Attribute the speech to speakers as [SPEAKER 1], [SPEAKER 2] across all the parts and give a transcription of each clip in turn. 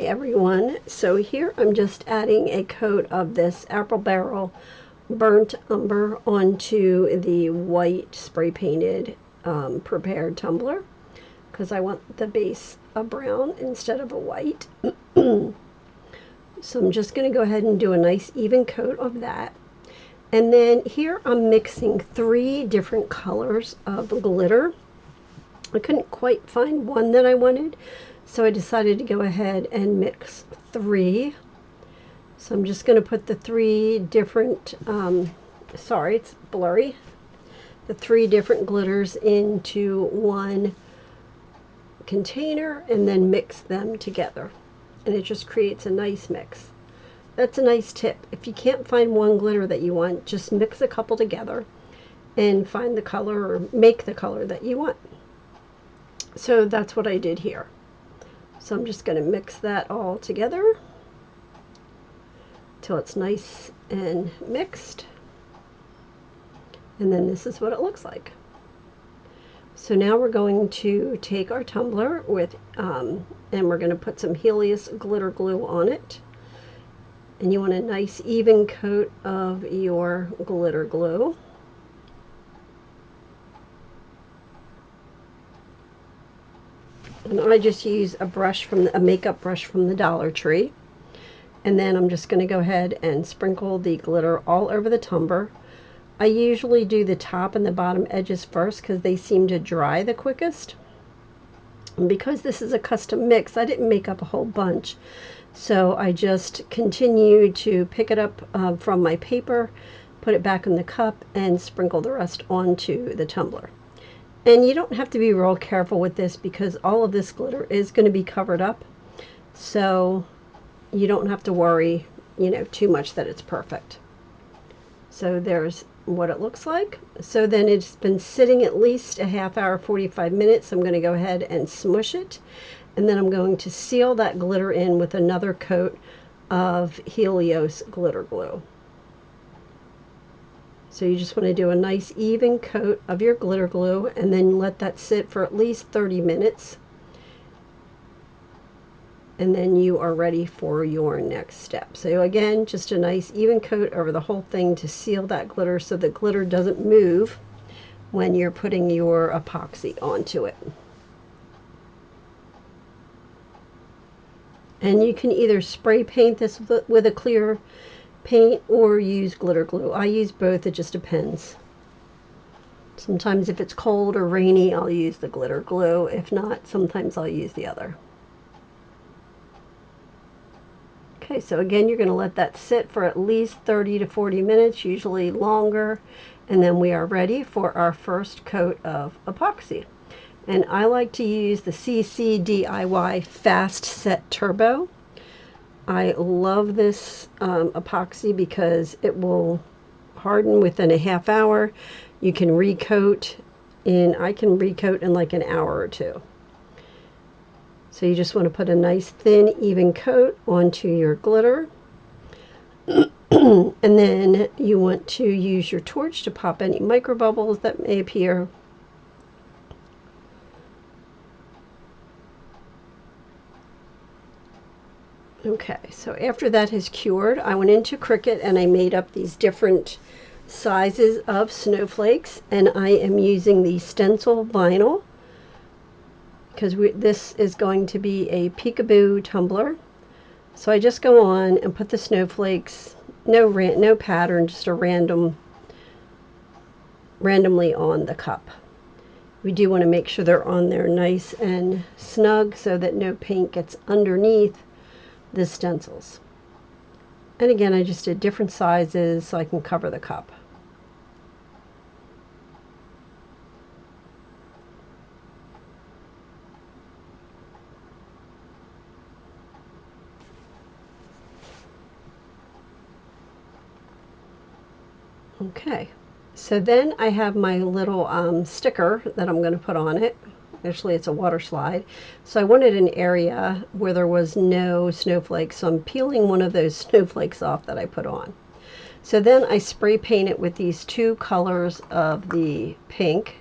[SPEAKER 1] everyone. So here I'm just adding a coat of this Apple Barrel burnt umber onto the white spray painted prepared tumbler because I want the base a brown instead of a white. So I'm just going to go ahead and do a nice even coat of that. And then here I'm mixing 3 different colors of glitter. I couldn't quite find one that I wanted, so I decided to go ahead and mix 3. So I'm just going to put the 3 different, sorry, it's blurry, the 3 different glitters into one container and then mix them together. And it just creates a nice mix. That's a nice tip. If you can't find one glitter that you want, just mix a couple together and find the color or make the color that you want. So that's what I did here. So I'm just going to mix that all together till it's nice and mixed. And then this is what it looks like. So now we're going to take our tumbler with, and we're going to put some Helios glitter glue on it. And you want a nice even coat of your glitter glue. And I just use a brush from a makeup brush from the Dollar Tree. And then I'm just going to go ahead and sprinkle the glitter all over the tumbler. I usually do the top and the bottom edges first because they seem to dry the quickest. And because this is a custom mix, I didn't make up a whole bunch. So I just continue to pick it up from my paper, put it back in the cup, and sprinkle the rest onto the tumbler. And you don't have to be real careful with this because all of this glitter is going to be covered up. So you don't have to worry, too much that it's perfect. So there's what it looks like. So then it's been sitting at least a half hour, 45 minutes. I'm going to go ahead and smush it. And then I'm going to seal that glitter in with another coat of Helios glitter glue. So you just want to do a nice even coat of your glitter glue and then let that sit for at least 30 minutes. And then you are ready for your next step. So again, just a nice even coat over the whole thing to seal that glitter so the glitter doesn't move when you're putting your epoxy onto it. And you can either spray paint this with a clear paint or use glitter glue. I use both, it just depends. Sometimes if it's cold or rainy, I'll use the glitter glue. If not, sometimes I'll use the other. Okay, so again, you're going to let that sit for at least 30 to 40 minutes, usually longer, and then we are ready for our first coat of epoxy. And I like to use the CC DIY Fast Set Turbo. I love this epoxy because it will harden within a half hour. You can recoat I can recoat in like an hour or 2. So you just want to put a nice thin even coat onto your glitter. And then you want to use your torch to pop any micro bubbles that may appear. Okay, so after that has cured, I went into Cricut and I made up these different sizes of snowflakes, and I am using the stencil vinyl because this is going to be a peekaboo tumbler. So I just go on and put the snowflakes, no pattern, just a randomly on the cup. We do want to make sure they're on there nice and snug so that no paint gets underneath the stencils. And again, I just did different sizes so I can cover the cup. Okay, so then I have my little sticker that I'm going to put on it. Actually, it's a water slide. So I wanted an area where there was no snowflakes, so I'm peeling one of those snowflakes off that I put on. So then I spray paint it with these 2 colors of the pink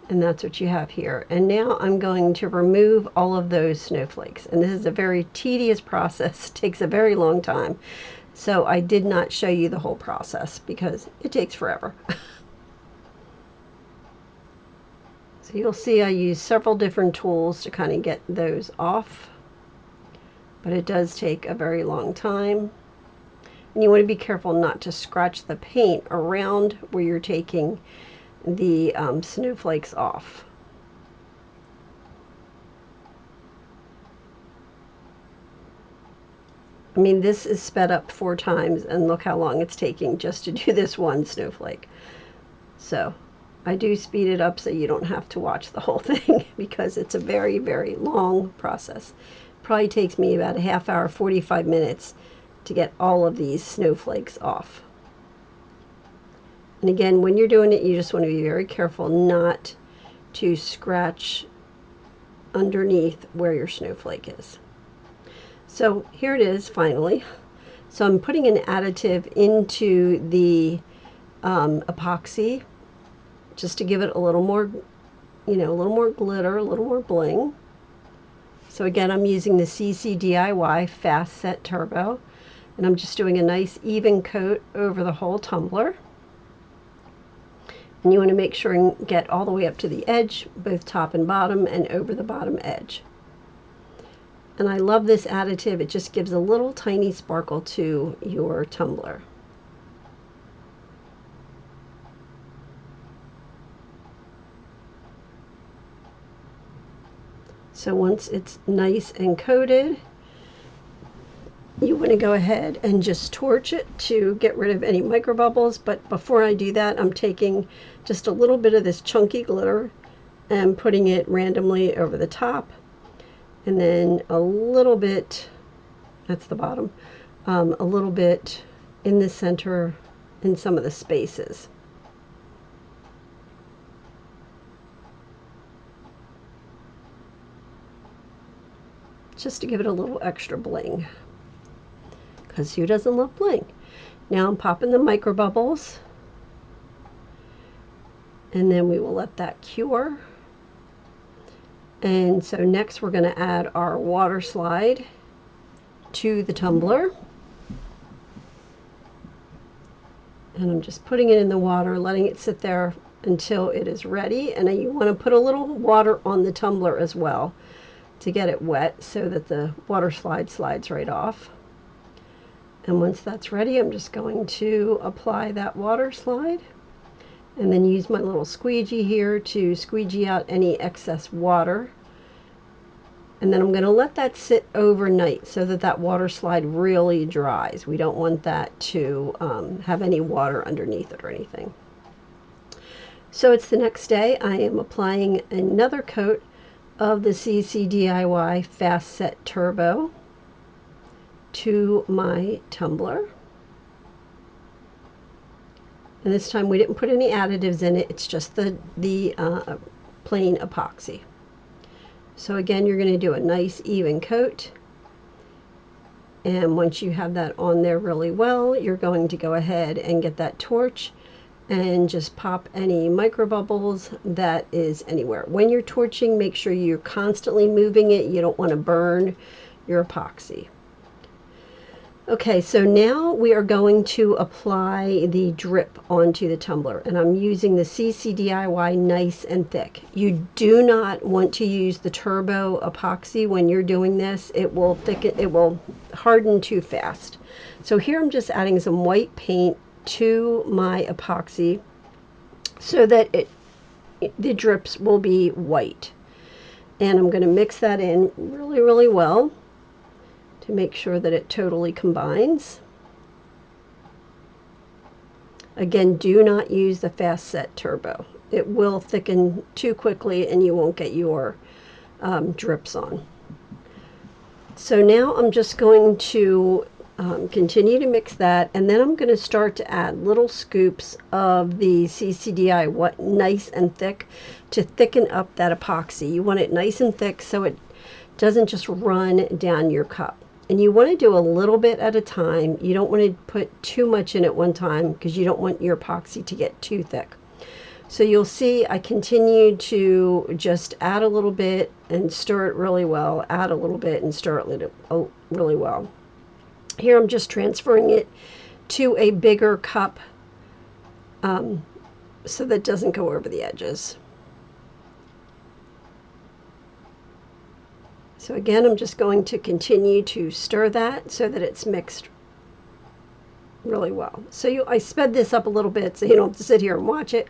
[SPEAKER 1] And that's what you have here. And now I'm going to remove all of those snowflakes. And this is a very tedious process. It takes a very long time. So I did not show you the whole process because it takes forever. So you'll see I use several different tools to kind of get those off. But it does take a very long time. And you want to be careful not to scratch the paint around where you're taking the snowflakes off. I mean, this is sped up 4 times, and look how long it's taking just to do this one snowflake. So I do speed it up so you don't have to watch the whole thing because it's a very, very long process. Probably takes me about a half hour, 45 minutes to get all of these snowflakes off. And again, when you're doing it, you just want to be very careful not to scratch underneath where your snowflake is. So here it is finally. So I'm putting an additive into the epoxy just to give it a little more, you know, a little more glitter, a little more bling. So again, I'm using the CC DIY Fast Set Turbo, and I'm just doing a nice even coat over the whole tumbler. And you want to make sure and get all the way up to the edge, both top and bottom, and over the bottom edge. And I love this additive. It just gives a little tiny sparkle to your tumbler. So once it's nice and coated, you want to go ahead and just torch it to get rid of any micro bubbles. But before I do that, I'm taking just a little bit of this chunky glitter and putting it randomly over the top, and then a little bit, that's the bottom, a little bit in the center in some of the spaces. Just to give it a little extra bling, because who doesn't love bling? Now I'm popping the micro bubbles, and then we will let that cure. And so next we're going to add our water slide to the tumbler. And I'm just putting it in the water, letting it sit there until it is ready. And you want to put a little water on the tumbler as well to get it wet so that the water slide slides right off. And once that's ready, I'm just going to apply that water slide and then use my little squeegee here to squeegee out any excess water. And then I'm going to let that sit overnight so that that water slide really dries. We don't want that to have any water underneath it or anything. So it's the next day. I am applying another coat of the CC DIY Fast Set Turbo to my tumbler. And this time we didn't put any additives in it. It's just the plain epoxy. So again, you're going to do a nice even coat. And once you have that on there really well, you're going to go ahead and get that torch and just pop any micro bubbles that is anywhere. When you're torching, make sure you're constantly moving it. You don't want to burn your epoxy. Okay, so now we are going to apply the drip onto the tumbler, and I'm using the CC DIY Nice and Thick. You do not want to use the turbo epoxy when you're doing this. It will thicken, it will harden too fast. So here I'm just adding some white paint to my epoxy so that the drips will be white. And I'm going to mix that in really, really well to make sure that it totally combines. Again, do not use the Fast Set Turbo. It will thicken too quickly and you won't get your drips on. So now I'm just going to continue to mix that, and then I'm going to start to add little scoops of the CCDI Nice and Thick to thicken up that epoxy. You want it nice and thick so it doesn't just run down your cup. And you want to do a little bit at a time. You don't want to put too much in at one time because you don't want your epoxy to get too thick. So you'll see I continue to just add a little bit and stir it really well, add a little bit and stir it really well. Here I'm just transferring it to a bigger cup so that it doesn't go over the edges. So again, I'm just going to continue to stir that so that it's mixed really well. So I sped this up a little bit so you don't have to sit here and watch it,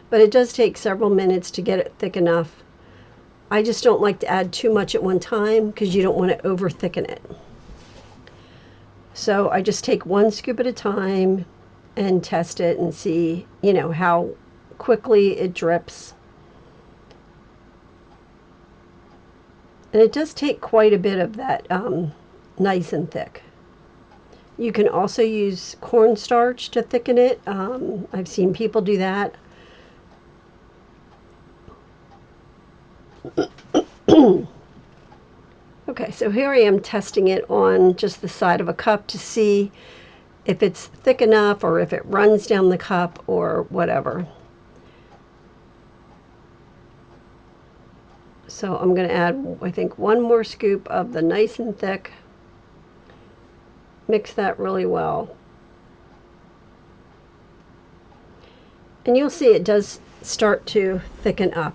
[SPEAKER 1] but it does take several minutes to get it thick enough. I just don't like to add too much at one time because you don't want to over thicken it. So I just take one scoop at a time and test it and see, you know, how quickly it drips. And it does take quite a bit of that nice and thick. You can also use cornstarch to thicken it. I've seen people do that. Okay, so here I am testing it on just the side of a cup to see if it's thick enough or if it runs down the cup or whatever. So I'm going to add, I think, one more scoop of the nice and thick. Mix that really well. And you'll see it does start to thicken up.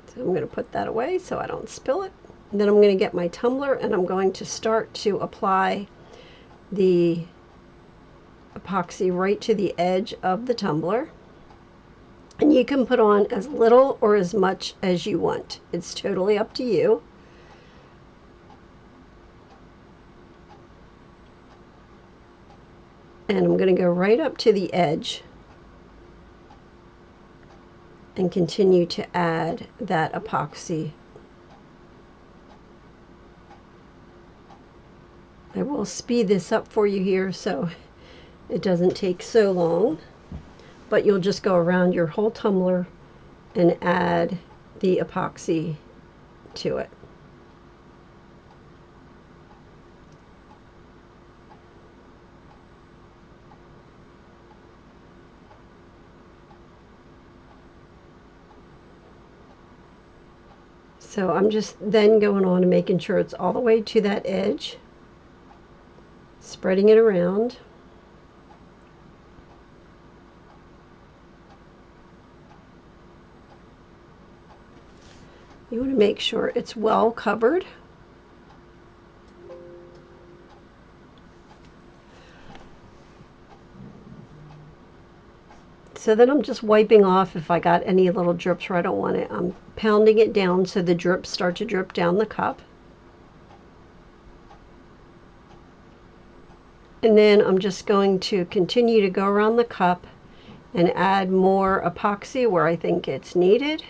[SPEAKER 1] So I'm going to put that away so I don't spill it. And then I'm going to get my tumbler and I'm going to start to apply the epoxy right to the edge of the tumbler. And you can put on as little or as much as you want. It's totally up to you. And I'm going to go right up to the edge and continue to add that epoxy. I will speed this up for you here so it doesn't take so long, but you'll just go around your whole tumbler and add the epoxy to it. So I'm just then going on and making sure it's all the way to that edge, spreading it around. You want to make sure it's well covered. So then I'm just wiping off if I got any little drips where I don't want it. I'm pounding it down so the drips start to drip down the cup. And then I'm just going to continue to go around the cup and add more epoxy where I think it's needed.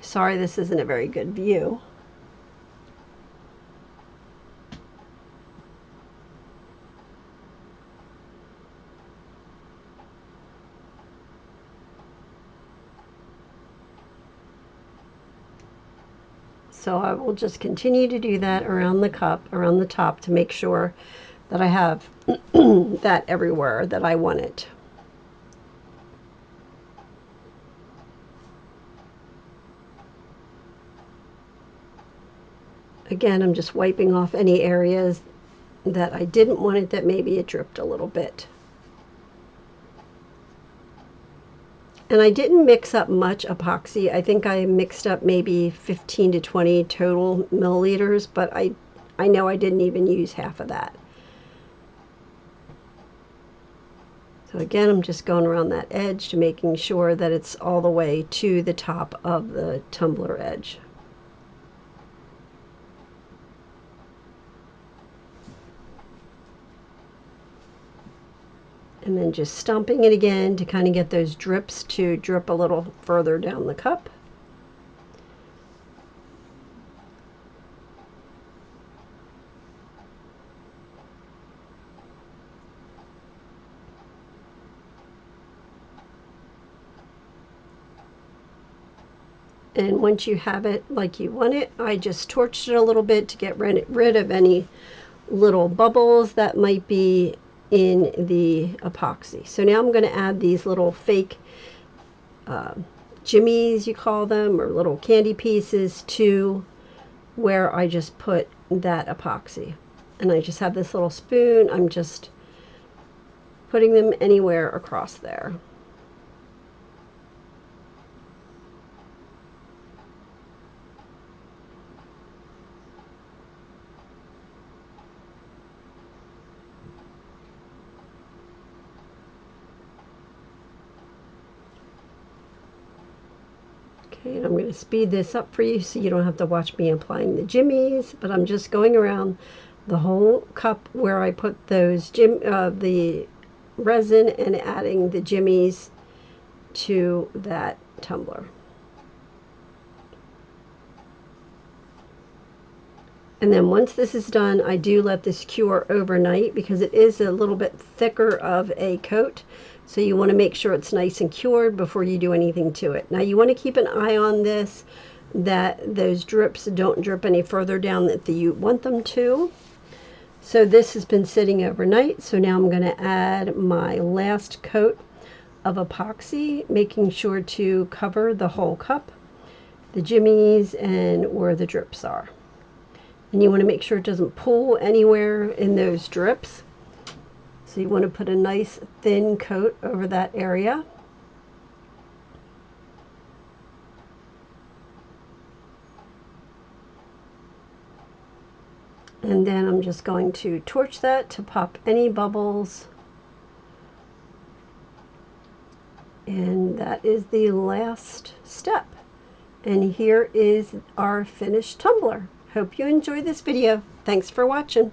[SPEAKER 1] Sorry, this isn't a very good view. So I will just continue to do that around the cup, around the top, to make sure that I have that everywhere that I want it. Again, I'm just wiping off any areas that I didn't want it, that maybe it dripped a little bit. And I didn't mix up much epoxy. I think I mixed up maybe 15 to 20 total milliliters, but I know I didn't even use half of that. So again, I'm just going around that edge to making sure that it's all the way to the top of the tumbler edge. And then just stomping it again to kind of get those drips to drip a little further down the cup. And once you have it like you want it, I just torched it a little bit to get rid of any little bubbles that might be in the epoxy. So now I'm going to add these little fake jimmies, you call them, or little candy pieces to where I just put that epoxy. And I just have this little spoon. I'm just putting them anywhere across there. Okay, and I'm going to speed this up for you so you don't have to watch me applying the jimmies, but I'm just going around the whole cup where I put those the resin and adding the jimmies to that tumbler. And then once this is done, I do let this cure overnight because it is a little bit thicker of a coat. So you want to make sure it's nice and cured before you do anything to it. Now you want to keep an eye on this, that those drips don't drip any further down than you want them to. So this has been sitting overnight. So now I'm going to add my last coat of epoxy, making sure to cover the whole cup, the jimmies, and where the drips are. And you want to make sure it doesn't pool anywhere in those drips. So you want to put a nice thin coat over that area. And then I'm just going to torch that to pop any bubbles. And that is the last step. And here is our finished tumbler. Hope you enjoyed this video. Thanks for watching.